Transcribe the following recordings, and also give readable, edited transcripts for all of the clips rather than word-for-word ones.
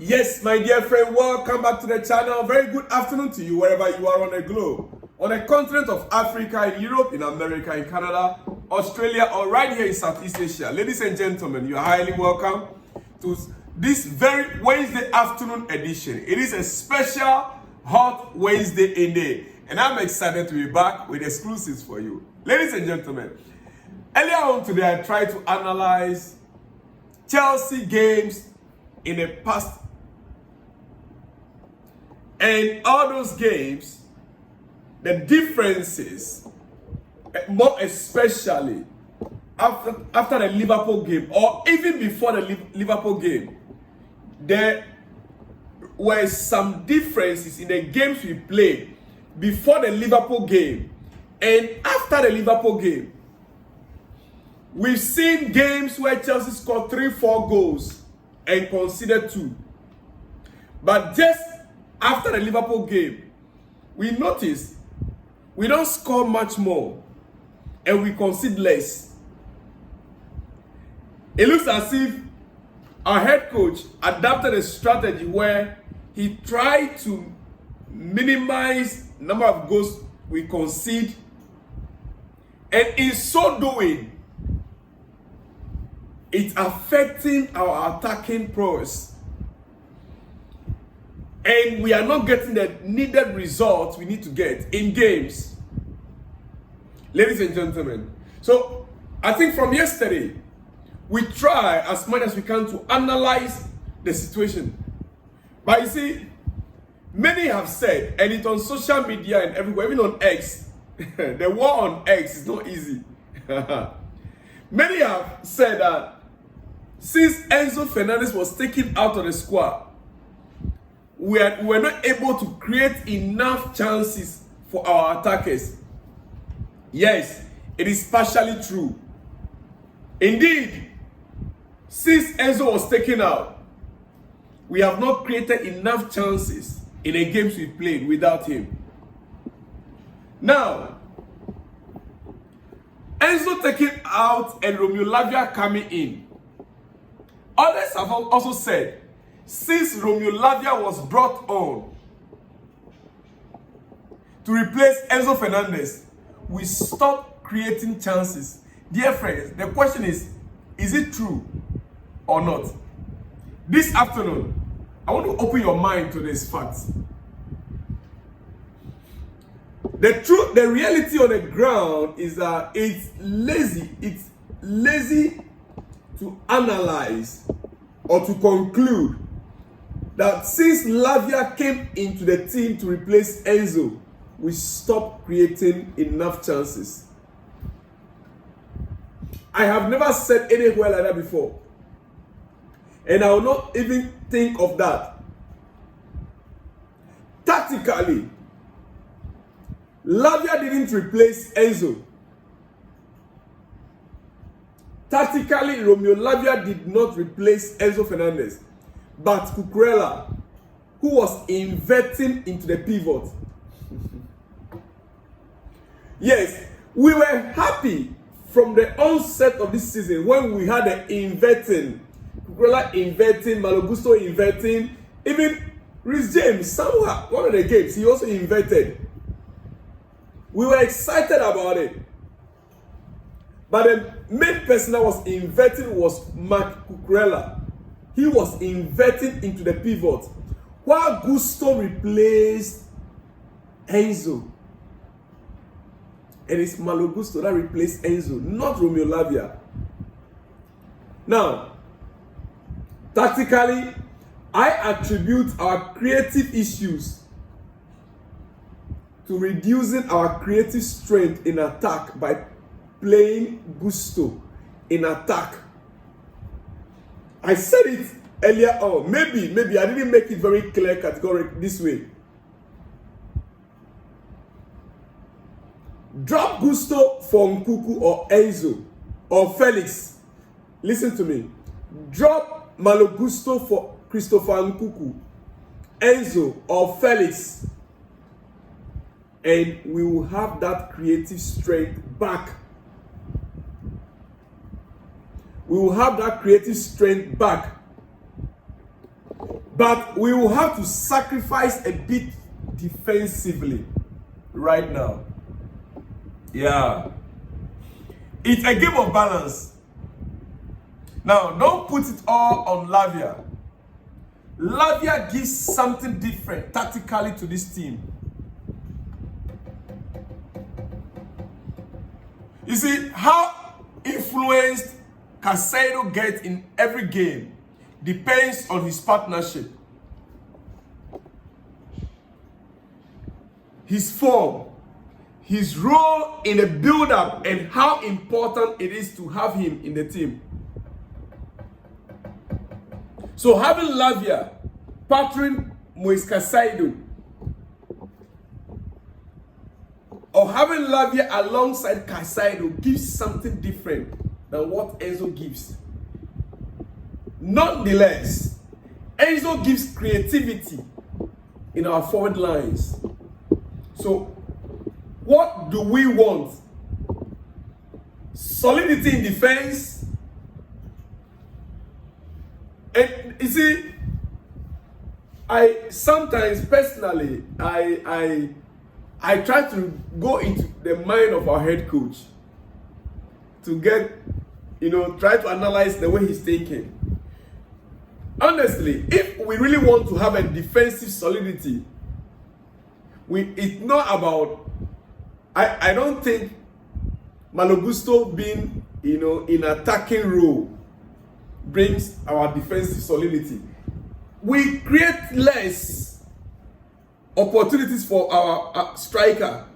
Yes, my dear friend, welcome back to the channel. Very good afternoon to you wherever you are on the globe. On the continent of Africa, in Europe, in America, in Canada, Australia, or right here in Southeast Asia. Ladies and gentlemen, you are highly welcome to this very Wednesday afternoon edition. It is a special hot Wednesday indeed. And I'm excited to be back with exclusives for you. Ladies and gentlemen, earlier on today, I tried to analyze Chelsea games in the past. And all those games, the differences, more especially after the Liverpool game, or even before the Liverpool game, there were some differences in the games we played before the Liverpool game and after the Liverpool game. We've seen games where Chelsea scored 3-4 goals and conceded 2. But just after the Liverpool game, we noticed we don't score much more and we concede less. It looks as if our head coach adapted a strategy where he tried to minimize the number of goals we concede, and in so doing, it's affecting our attacking prowess. And we are not getting the needed results we need to get in games. Ladies and gentlemen, so I think from yesterday, we try as much as we can to analyze the situation. But you see, many have said, and it's on social media and everywhere, even on X, the war on X is not easy. Many have said that since Enzo Fernandez was taken out of the squad, we were not able to create enough chances for our attackers. Yes, it is partially true. Indeed, since Enzo was taken out, we have not created enough chances in the games we played without him. Now, Enzo taken out and Romeo Lavia coming in. Others have also said, since Romeo Lavia was brought on to replace Enzo Fernandez, we stopped creating chances. Dear friends, the question is it true or not? This afternoon, I want to open your mind to this fact. The reality on the ground is that it's lazy to analyze or to conclude that since Lavia came into the team to replace Enzo, we stopped creating enough chances. I have never said anywhere like that before. And I will not even think of that. Tactically, Lavia didn't replace Enzo. Tactically, Romeo Lavia did not replace Enzo Fernandez. But Cucurella, who was inverting into the pivot. Yes, we were happy from the onset of this season when we had the inverting. Cucurella inverting, Malo Gusto inverting, even Rhys James, somewhere, one of the games, he also inverted. We were excited about it. But the main person that was inverting was Mark Cucurella. He was inverting into the pivot, while Gusto replaced Enzo. And it's Malo Gusto that replaced Enzo, not Romeo Lavia. Now, tactically, I attribute our creative issues to reducing our creative strength in attack by playing Gusto in attack. I said it earlier on. Maybe I didn't make it very clear categorical this way. Drop Gusto for Nkunku or Enzo or Felix. Listen to me. Drop Malo Gusto for Christopher Nkunku, Enzo or Felix. And we will have that creative strength back. We will have that creative strength back. But we will have to sacrifice a bit defensively right now. Yeah. It's a game of balance. Now, don't put it all on Lavia. Lavia gives something different tactically to this team. You see, how influenced Caicedo gets in every game depends on his partnership, his form, his role in the build-up, and how important it is to have him in the team. So having Lavia partnering with Caicedo, or having Lavia alongside Caicedo, gives something different than what Enzo gives. Nonetheless, Enzo gives creativity in our forward lines. So, what do we want? Solidity in defense. And you see, I sometimes personally, I try to go into the mind of our head coach to get, try to analyze the way he's thinking. Honestly, if we really want to have a defensive solidity, it's not about, I don't think Malo Gusto being, in attacking role brings our defensive solidity. We create less opportunities for our striker,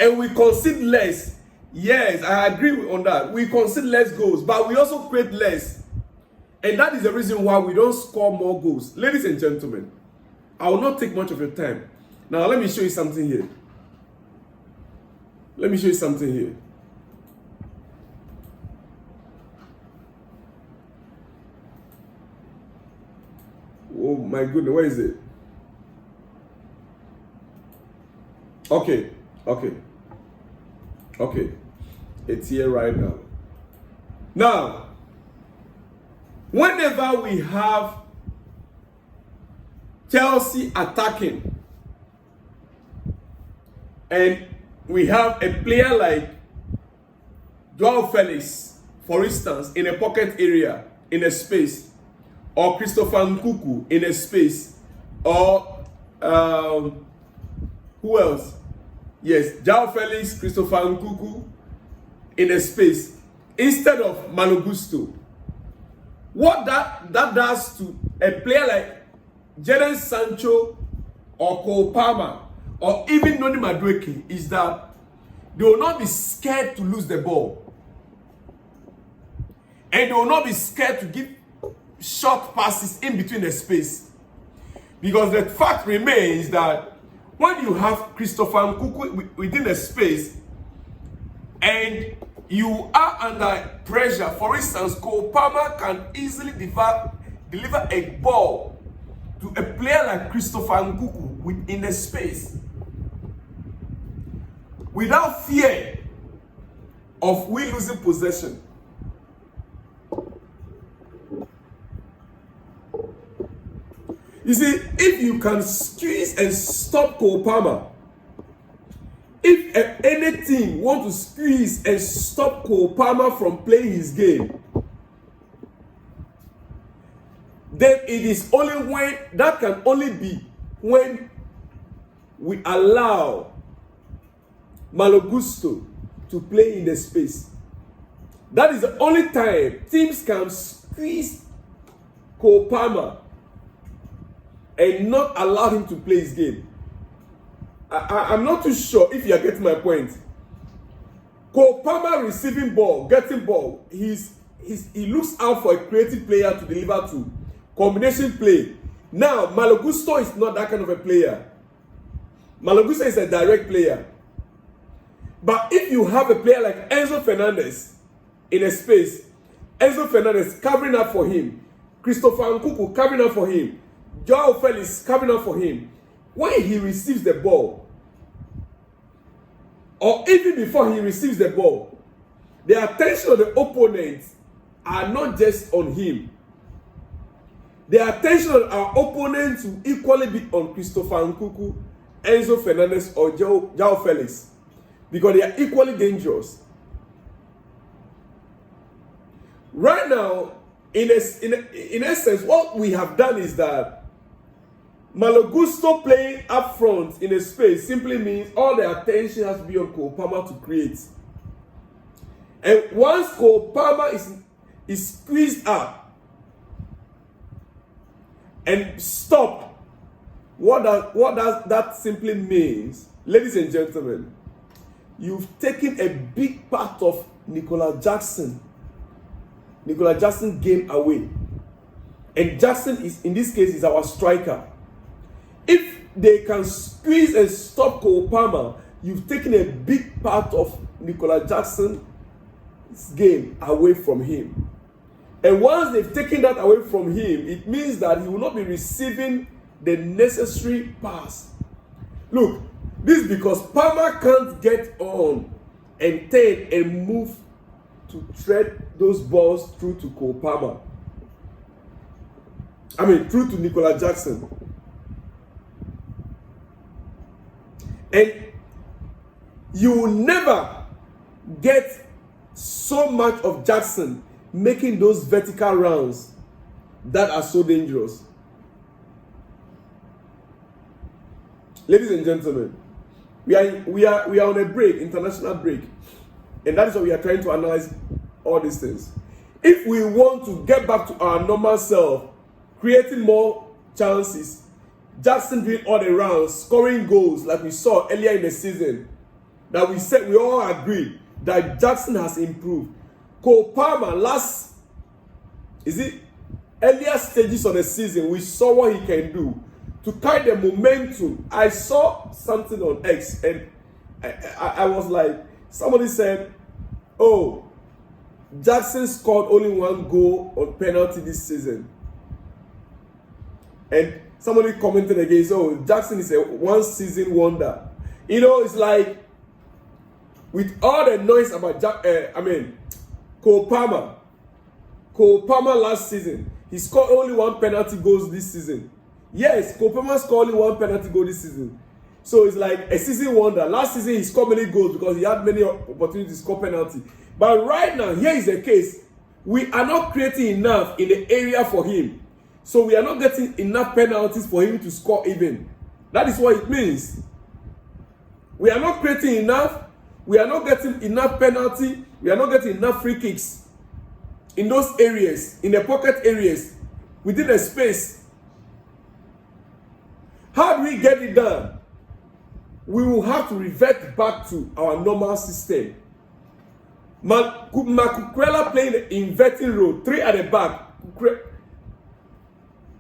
and we concede less. Yes, I agree on that. We concede less goals, but we also create less. And that is the reason why we don't score more goals. Ladies and gentlemen, I will not take much of your time. Now, let me show you something here. Let me show you something here. Oh my goodness, where is it? Okay. It's here right now. Now, whenever we have Chelsea attacking, and we have a player like Joao Felix, for instance, in a pocket area, in a space, or Christopher Nkunku in a space, or who else? Yes, Joao Felix, Christopher Nkunku in a space, instead of Malo Gusto. What that does to a player like Jadon Sancho or Cole Palmer or even Noni Madueke is that they will not be scared to lose the ball. And they will not be scared to give short passes in between the space. Because the fact remains that when you have Christopher Nkunku within the space and you are under pressure, for instance, Cole Palmer can easily deliver a ball to a player like Christopher Nkunku within the space without fear of we losing possession. You see, if you can squeeze and stop Cole Palmer, if any team want to squeeze and stop Cole Palmer from playing his game, then it is only when, that can only be when we allow Malo Gusto to play in the space. That is the only time teams can squeeze Cole Palmer and not allow him to play his game. I'm not too sure if you are getting my point. Cole Palmer receiving ball, getting ball, he looks out for a creative player to deliver to. Combination play. Now, Malo Gusto is not that kind of a player. Malo Gusto is a direct player. But if you have a player like Enzo Fernandez in a space, Enzo Fernandez covering up for him, Christopher Nkunku covering up for him, Joao Felix covering up for him, when he receives the ball, or even before he receives the ball, the attention of the opponents are not just on him. the attention of our opponents will equally be on Christopher Nkunku, Enzo Fernandez, or João Felix, because they are equally dangerous. Right now, in essence, what we have done is that Malo Gusto playing up front in a space simply means all the attention has to be on Cole Palmer to create. And once Cole Palmer is squeezed up and stopped, what does that simply means, ladies and gentlemen, you've taken a big part of Nicolas Jackson's game away. And Jackson is, in this case, is our striker. If they can squeeze and stop Cole Palmer, you've taken a big part of Nicolas Jackson's game away from him. And once they've taken that away from him, it means that he will not be receiving the necessary pass. Look, this is because Palmer can't get on and turn and move to thread those balls through to Cole Palmer. Through to Nicolas Jackson. And you will never get so much of Jackson making those vertical rounds that are so dangerous. Ladies and gentlemen, we are on a break, international break. And that is why we are trying to analyze all these things. If we want to get back to our normal self, creating more chances, Jackson doing all the rounds, scoring goals like we saw earlier in the season, that we said we all agree that Jackson has improved. Cole Palmer, earlier stages of the season, we saw what he can do. To carry the momentum, I saw something on X and I was like, somebody said, oh, Jackson scored only one goal on penalty this season. And somebody commented again, oh, Jackson is a one-season wonder. It's like, with all the noise about Cole Palmer last season, he scored only one penalty goal this season. Yes, Cole Palmer scored only one penalty goal this season. So it's like a season wonder. Last season he scored many goals because he had many opportunities to score penalty. But right now, here is the case. We are not creating enough in the area for him. So we are not getting enough penalties for him to score even. That is what it means. We are not creating enough. We are not getting enough penalty. We are not getting enough free kicks in those areas, in the pocket areas, within the space. How do we get it done? We will have to revert back to our normal system. Cucurella playing the inverting role, 3 at the back.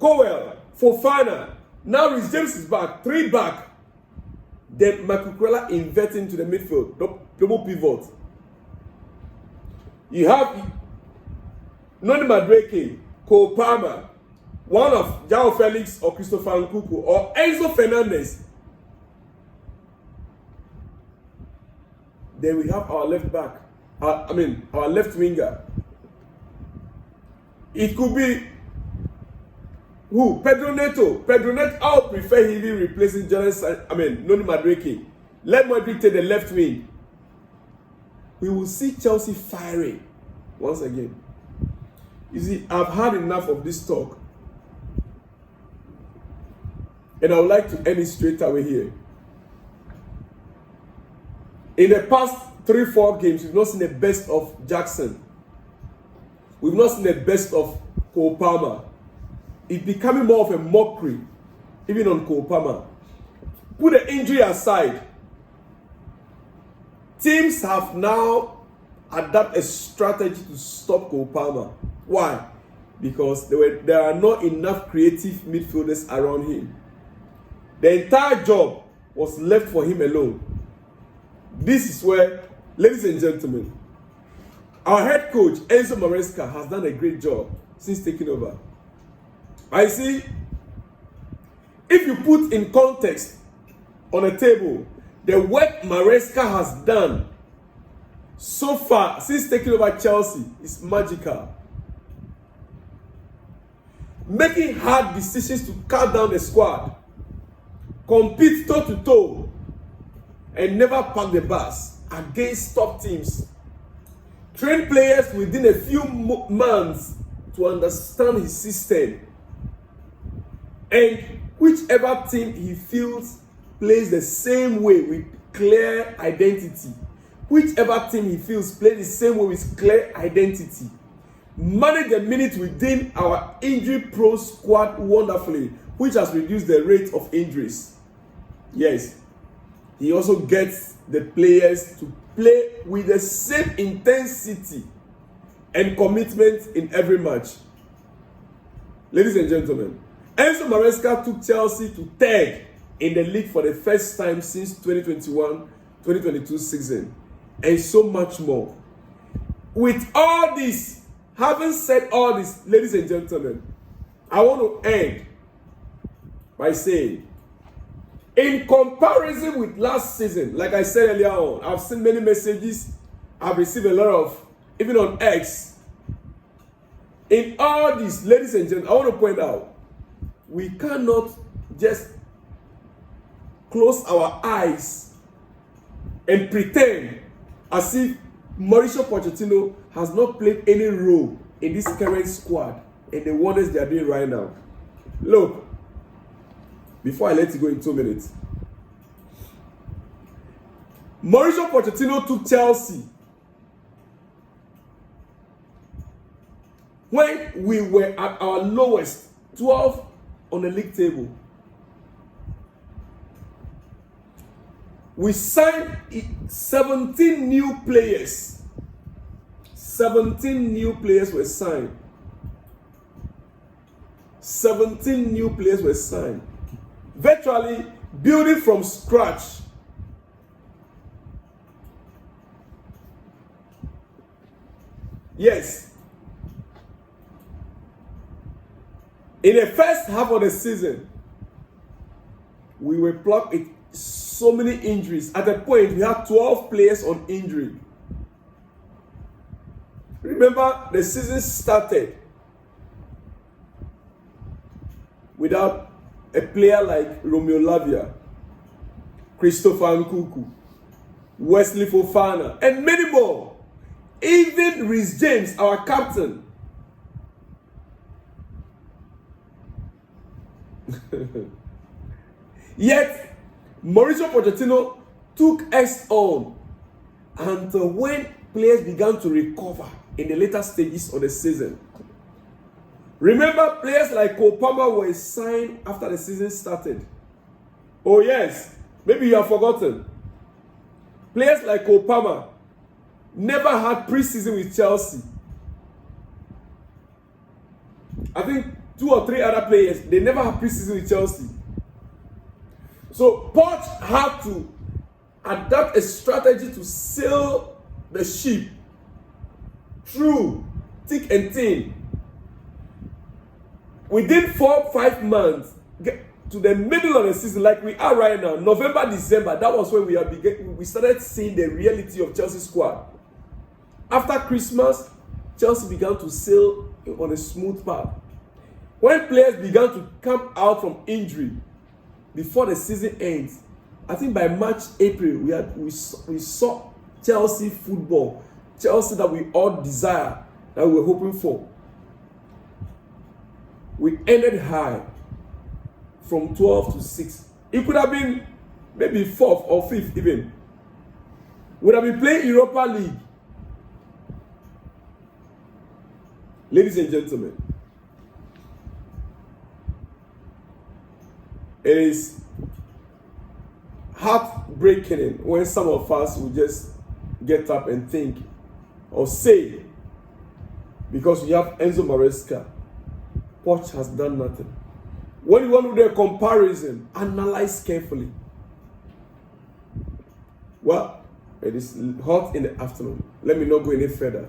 Cowell, Fofana. Now Rhys James is back, 3 back. Then Cucurella inverting to the midfield, double pivot. You have Noni Madueke, Cole Palmer, one of João Felix or Christopher Nkunku or Enzo Fernandez. Then we have our left back, our left winger. It could be who? Pedro Neto. Pedro Neto, I would prefer him replacing Noni Madueke. Let Madrid take the left wing. We will see Chelsea firing once again. You see, I've had enough of this talk. And I would like to end it straight away here. In the past 3-4 games, we've not seen the best of Jackson. We've not seen the best of Cole Palmer. It's becoming more of a mockery, even on Cole Palmer. Put the injury aside. Teams have now adopted a strategy to stop Cole Palmer. Why? Because there are not enough creative midfielders around him. The entire job was left for him alone. This is where, ladies and gentlemen, our head coach, Enzo Must, has done a great job since taking over. I see, if you put in context on a table, the work Maresa has done so far since taking over Chelsea is magical. making hard decisions to cut down the squad, compete toe-to-toe, and never park the bus against top teams. Train players within a few months to understand his system. And whichever team he feels plays the same way with clear identity. Whichever team he feels plays the same way with clear identity. Manage the minutes within our injury-prone squad wonderfully, which has reduced the rate of injuries. Yes, he also gets the players to play with the same intensity and commitment in every match. Ladies and gentlemen, Enzo Must took Chelsea to third in the league for the first time since 2021-2022 season, and so much more. With all this, having said all this, ladies and gentlemen, I want to end by saying, in comparison with last season, like I said earlier on, I've seen many messages, I've received a lot of, even on X. In all this, ladies and gentlemen, I want to point out, we cannot just close our eyes and pretend as if Mauricio Pochettino has not played any role in this current squad and the wonders they are doing right now. Look, before I let you go in 2 minutes, Mauricio Pochettino took Chelsea when we were at our lowest, 12 on the league table. We signed 17 new players. 17 new players were signed. 17 new players were signed. Virtually building from scratch. Yes. In the first half of the season, we were plagued with so many injuries. At the point, we had 12 players on injury. Remember, the season started without a player like Romeo Lavia, Christopher Nkunku, Wesley Fofana, and many more. Even Rhys James, our captain. Yet, Mauricio Pochettino took us on until when players began to recover in the later stages of the season. Remember, players like Kopama were signed after the season started. Oh yes, maybe you have forgotten. Players like Kopama never had pre-season with Chelsea. I think 2 or 3 other players, they never had pre-season with Chelsea. So Poch had to adapt a strategy to sail the ship through thick and thin. Within 4-5 months, get to the middle of the season, like we are right now, November, December, that was when we started seeing the reality of Chelsea's squad. After Christmas, Chelsea began to sail on a smooth path. When players began to come out from injury before the season ends, I think by March, April, we saw Chelsea football, Chelsea that we all desire, that we were hoping for. We ended high from 12 to 6. It could have been maybe 4th or 5th even. Would have been playing Europa League. Ladies and gentlemen, it is heartbreaking when some of us will just get up and think or say, because we have Enzo Must, Poch has done nothing. When you want to do a comparison, analyze carefully. Well, it is hot in the afternoon. Let me not go any further.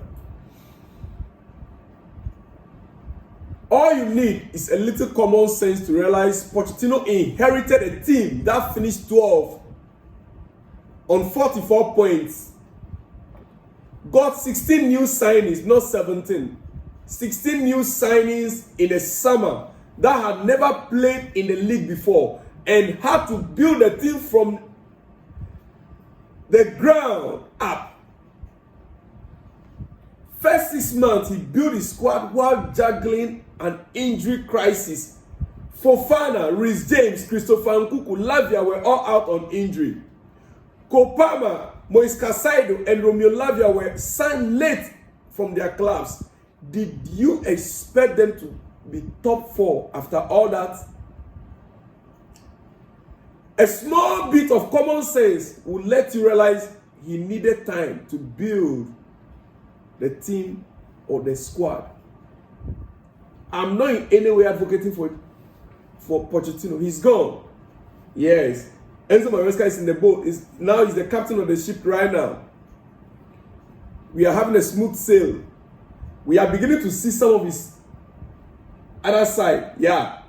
All you need is a little common sense to realize Pochettino inherited a team that finished 12 on 44 points. Got 16 new signings, not 17. 16 new signings in a summer that had never played in the league before and had to build a team from the ground up. First 6 months, he built his squad while juggling an injury crisis. Fofana, Reece James, Christopher Nkunku, Lavia were all out on injury. Kopama, Moise Caicedo, and Romeo Lavia were signed late from their clubs. Did you expect them to be top 4 after all that? A small bit of common sense will let you realize he needed time to build the team or the squad. I'm not in any way advocating for Pochettino. He's gone. Yes. Enzo Must is in the boat. He's the captain of the ship right now. We are having a smooth sail. We are beginning to see some of his other side. Yeah.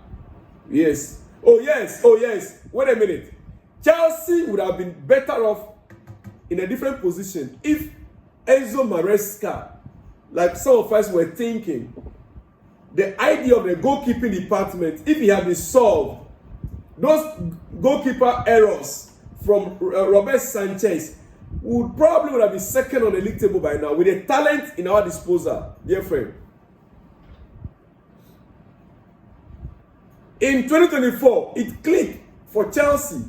Yes. Oh yes. Oh yes. Wait a minute. Chelsea would have been better off in a different position if Enzo Maresa, like some of us were thinking, the idea of the goalkeeping department, if it had been solved, those goalkeeper errors from Robert Sanchez would have been second on the league table by now with the talent in our disposal, dear friend. In 2024, it clicked for Chelsea.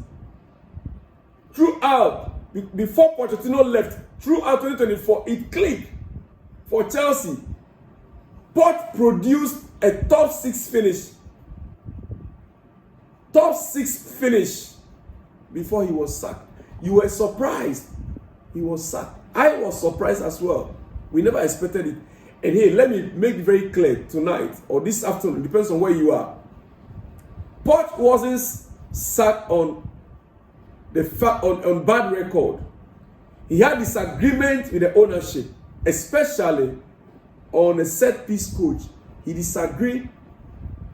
Throughout, before Pochettino left, throughout 2024, it clicked for Chelsea. Pot produced a top 6 finish. Top 6 finish before he was sacked. You were surprised he was sacked. I was surprised as well. We never expected it. And hey, let me make it very clear tonight or this afternoon, depends on where you are. Pot wasn't sacked on bad record. He had disagreement with the ownership, especially on a set piece coach. He disagreed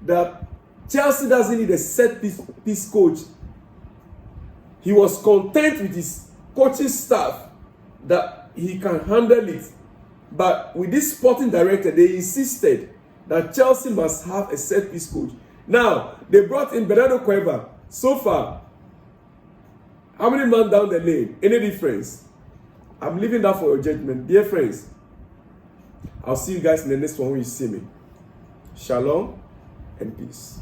that Chelsea doesn't need a set piece coach. He was content with his coaching staff that he can handle it. But with this sporting director, they insisted that Chelsea must have a set piece coach. Now, they brought in Bernardo Cueva. So far, how many men down the lane? Any difference? I'm leaving that for your judgment. Dear friends, I'll see you guys in the next one when you see me. Shalom and peace.